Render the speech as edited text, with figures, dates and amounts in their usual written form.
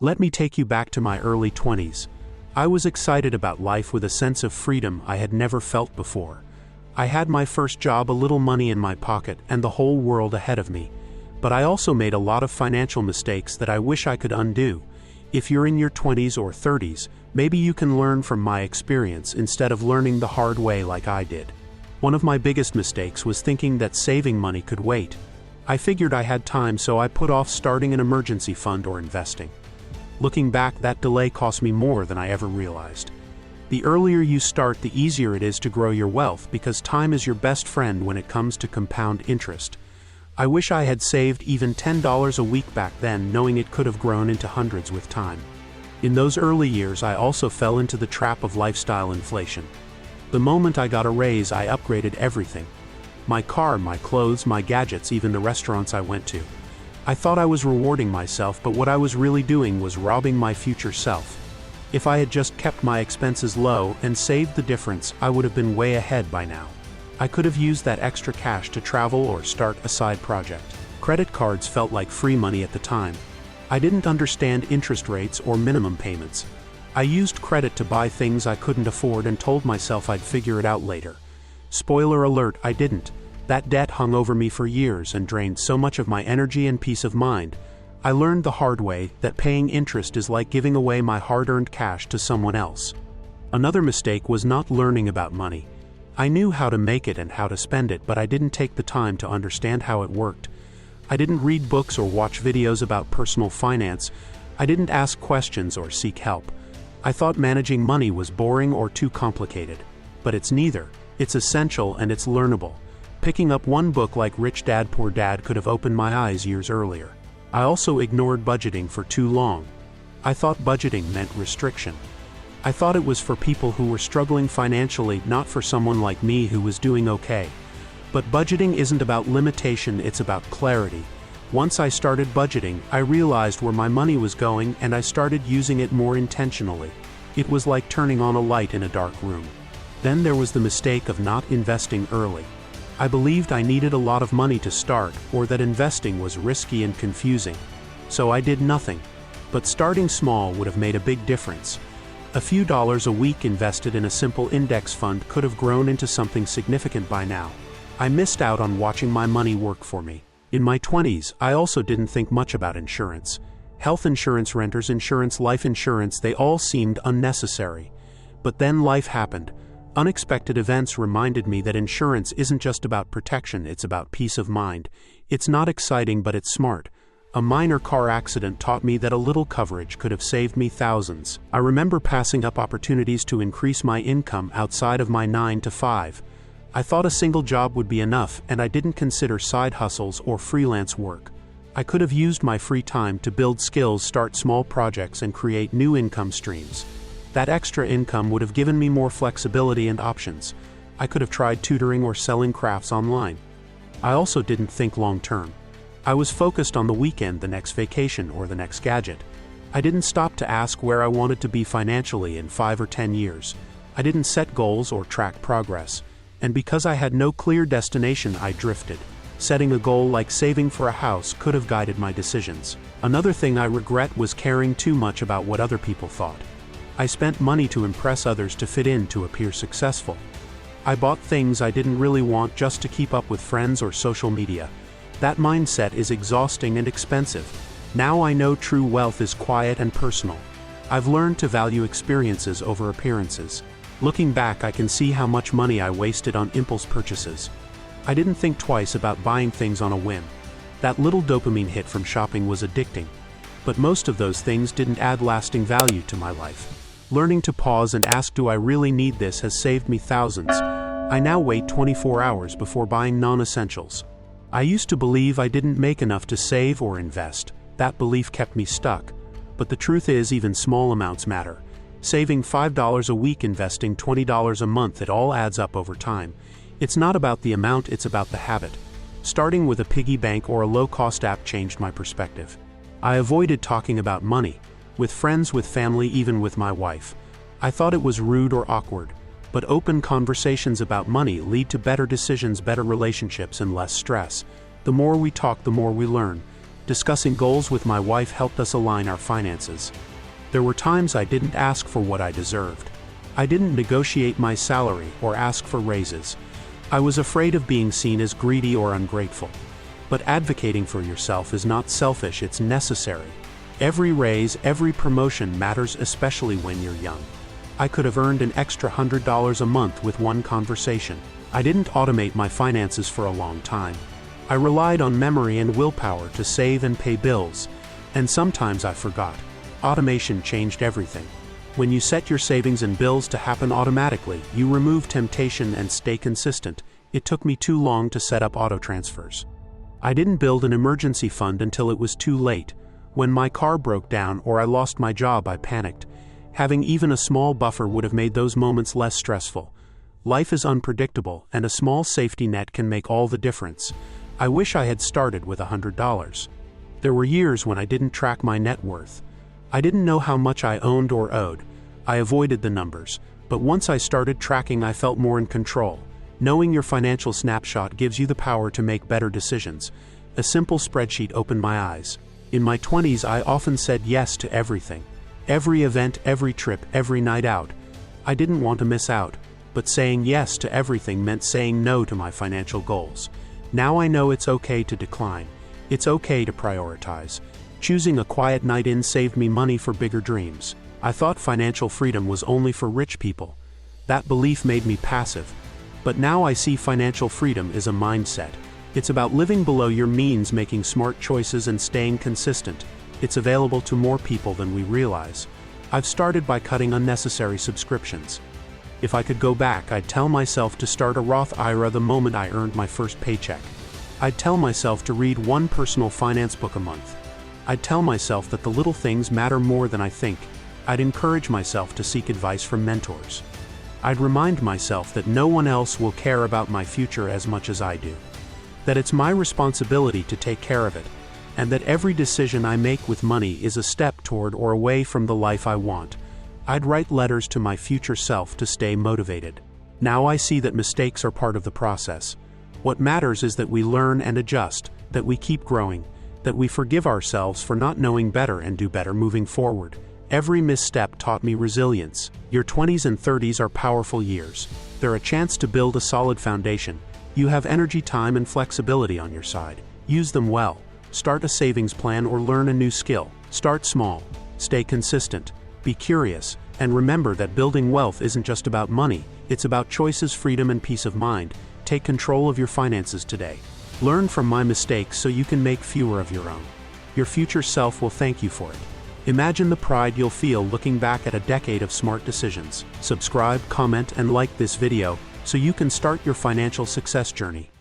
Let me take you back to my early 20s. I was excited about life with a sense of freedom I had never felt before. I had my first job, a little money in my pocket, and the whole world ahead of me. But I also made a lot of financial mistakes that I wish I could undo. If you're in your 20s or 30s, maybe you can learn from my experience instead of learning the hard way like I did. One of my biggest mistakes was thinking that saving money could wait. I figured I had time, so I put off starting an emergency fund or investing. Looking back, that delay cost me more than I ever realized. The earlier you start, the easier it is to grow your wealth, because time is your best friend when it comes to compound interest. I wish I had saved even $10 a week back then, knowing it could have grown into hundreds with time. In those early years, I also fell into the trap of lifestyle inflation. The moment I got a raise, I upgraded everything. My car, my clothes, my gadgets, even the restaurants I went to. I thought I was rewarding myself, but what I was really doing was robbing my future self. If I had just kept my expenses low and saved the difference, I would have been way ahead by now. I could have used that extra cash to travel or start a side project. Credit cards felt like free money at the time. I didn't understand interest rates or minimum payments. I used credit to buy things I couldn't afford and told myself I'd figure it out later. Spoiler alert, I didn't. That debt hung over me for years and drained so much of my energy and peace of mind. I learned the hard way that paying interest is like giving away my hard-earned cash to someone else. Another mistake was not learning about money. I knew how to make it and how to spend it, but I didn't take the time to understand how it worked. I didn't read books or watch videos about personal finance. I didn't ask questions or seek help. I thought managing money was boring or too complicated. But it's neither. It's essential and it's learnable. Picking up one book like Rich Dad Poor Dad could have opened my eyes years earlier. I also ignored budgeting for too long. I thought budgeting meant restriction. I thought it was for people who were struggling financially, not for someone like me who was doing okay. But budgeting isn't about limitation, it's about clarity. Once I started budgeting, I realized where my money was going and I started using it more intentionally. It was like turning on a light in a dark room. Then there was the mistake of not investing early. I believed I needed a lot of money to start, or that investing was risky and confusing. So I did nothing. But starting small would have made a big difference. A few dollars a week invested in a simple index fund could have grown into something significant by now. I missed out on watching my money work for me. In my 20s, I also didn't think much about insurance. Health insurance, renter's insurance, life insurance, they all seemed unnecessary. But then life happened. Unexpected events reminded me that insurance isn't just about protection, it's about peace of mind. It's not exciting, but it's smart. A minor car accident taught me that a little coverage could have saved me thousands. I remember passing up opportunities to increase my income outside of my 9 to 5. I thought a single job would be enough, and I didn't consider side hustles or freelance work. I could have used my free time to build skills, start small projects, and create new income streams. That extra income would have given me more flexibility and options. I could have tried tutoring or selling crafts online. I also didn't think long term. I was focused on the weekend, the next vacation, or the next gadget. I didn't stop to ask where I wanted to be financially in 5 or 10 years. I didn't set goals or track progress. And because I had no clear destination, I drifted. Setting a goal like saving for a house could have guided my decisions. Another thing I regret was caring too much about what other people thought. I spent money to impress others, to fit in, to appear successful. I bought things I didn't really want just to keep up with friends or social media. That mindset is exhausting and expensive. Now I know true wealth is quiet and personal. I've learned to value experiences over appearances. Looking back, I can see how much money I wasted on impulse purchases. I didn't think twice about buying things on a whim. That little dopamine hit from shopping was addicting. But most of those things didn't add lasting value to my life. Learning to pause and ask, do I really need this, has saved me thousands. I now wait 24 hours before buying non-essentials. I used to believe I didn't make enough to save or invest. That belief kept me stuck. But the truth is, even small amounts matter. Saving $5 a week, investing $20 a month, it all adds up over time. It's not about the amount, it's about the habit. Starting with a piggy bank or a low-cost app changed my perspective. I avoided talking about money, with friends, with family, even with my wife. I thought it was rude or awkward. But open conversations about money lead to better decisions, better relationships, and less stress. The more we talk, the more we learn. Discussing goals with my wife helped us align our finances. There were times I didn't ask for what I deserved. I didn't negotiate my salary or ask for raises. I was afraid of being seen as greedy or ungrateful. But advocating for yourself is not selfish, it's necessary. Every raise, every promotion matters, especially when you're young. I could have earned an extra $100 a month with one conversation. I didn't automate my finances for a long time. I relied on memory and willpower to save and pay bills, and sometimes I forgot. Automation changed everything. When you set your savings and bills to happen automatically, you remove temptation and stay consistent. It took me too long to set up auto transfers. I didn't build an emergency fund until it was too late. When my car broke down or I lost my job, I panicked. Having even a small buffer would have made those moments less stressful. Life is unpredictable, and a small safety net can make all the difference. I wish I had started with $100. There were years when I didn't track my net worth. I didn't know how much I owned or owed. I avoided the numbers, but once I started tracking, I felt more in control. Knowing your financial snapshot gives you the power to make better decisions. A simple spreadsheet opened my eyes. In my 20s, I often said yes to everything. Every event, every trip, every night out. I didn't want to miss out, but saying yes to everything meant saying no to my financial goals. Now I know it's okay to decline. It's okay to prioritize. Choosing a quiet night in saved me money for bigger dreams. I thought financial freedom was only for rich people. That belief made me passive. But now I see financial freedom is a mindset. It's about living below your means, making smart choices, and staying consistent. It's available to more people than we realize. I've started by cutting unnecessary subscriptions. If I could go back, I'd tell myself to start a Roth IRA the moment I earned my first paycheck. I'd tell myself to read one personal finance book a month. I'd tell myself that the little things matter more than I think. I'd encourage myself to seek advice from mentors. I'd remind myself that no one else will care about my future as much as I do. That it's my responsibility to take care of it, and that every decision I make with money is a step toward or away from the life I want. I'd write letters to my future self to stay motivated. Now I see that mistakes are part of the process. What matters is that we learn and adjust, that we keep growing, that we forgive ourselves for not knowing better and do better moving forward. Every misstep taught me resilience. Your 20s and 30s are powerful years. They're a chance to build a solid foundation. You have energy, time, and flexibility on your side. Use them well. Start a savings plan or learn a new skill. Start small. Stay consistent. Be curious, and remember that building wealth isn't just about money, it's about choices, freedom, and peace of mind. Take control of your finances today. Learn from my mistakes so you can make fewer of your own. Your future self will thank you for it. Imagine the pride you'll feel looking back at a decade of smart decisions. Subscribe, comment, and like this video so you can start your financial success journey.